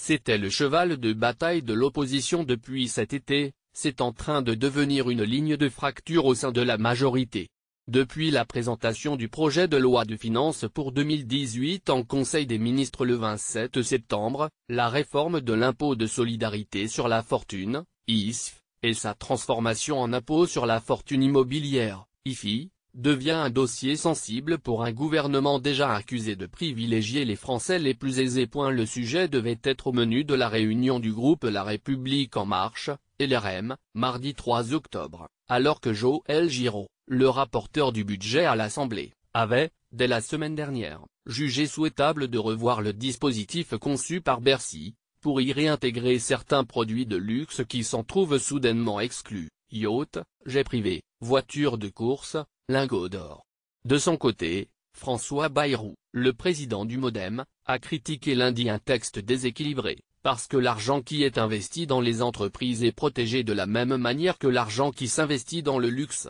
C'était le cheval de bataille de l'opposition depuis cet été, c'est en train de devenir une ligne de fracture au sein de la majorité. Depuis la présentation du projet de loi de finances pour 2018 en Conseil des ministres le 27 septembre, la réforme de l'impôt de solidarité sur la fortune, ISF, et sa transformation en impôt sur la fortune immobilière, IFI, devient un dossier sensible pour un gouvernement déjà accusé de privilégier les Français les plus aisés. Le sujet devait être au menu de la réunion du groupe La République En Marche, LRM, mardi 3 octobre, alors que Joël Giraud, le rapporteur du budget à l'Assemblée, avait, dès la semaine dernière, jugé souhaitable de revoir le dispositif conçu par Bercy, pour y réintégrer certains produits de luxe qui s'en trouvent soudainement exclus, yachts, jets privés, voitures de course, lingots d'or. De son côté, François Bayrou, le président du MoDem, a critiqué lundi un texte déséquilibré, parce que l'argent qui est investi dans les entreprises est protégé de la même manière que l'argent qui s'investit dans le luxe.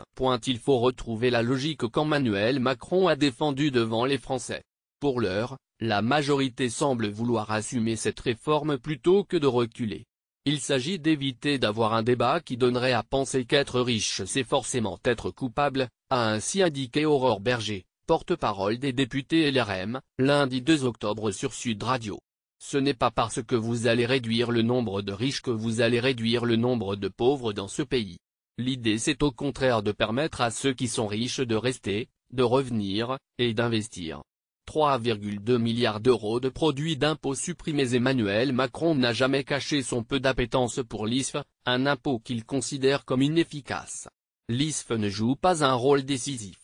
Il faut retrouver la logique qu'Emmanuel Macron a défendue devant les Français. Pour l'heure, la majorité semble vouloir assumer cette réforme plutôt que de reculer. Il s'agit d'éviter d'avoir un débat qui donnerait à penser qu'être riche c'est forcément être coupable, a ainsi indiqué Aurore Berger, porte-parole des députés LRM, lundi 2 octobre sur Sud Radio. Ce n'est pas parce que vous allez réduire le nombre de riches que vous allez réduire le nombre de pauvres dans ce pays. L'idée c'est au contraire de permettre à ceux qui sont riches de rester, de revenir, et d'investir. 3,2 milliards d'euros de produits d'impôts supprimés. Emmanuel Macron n'a jamais caché son peu d'appétence pour l'ISF, un impôt qu'il considère comme inefficace. L'ISF ne joue pas un rôle décisif.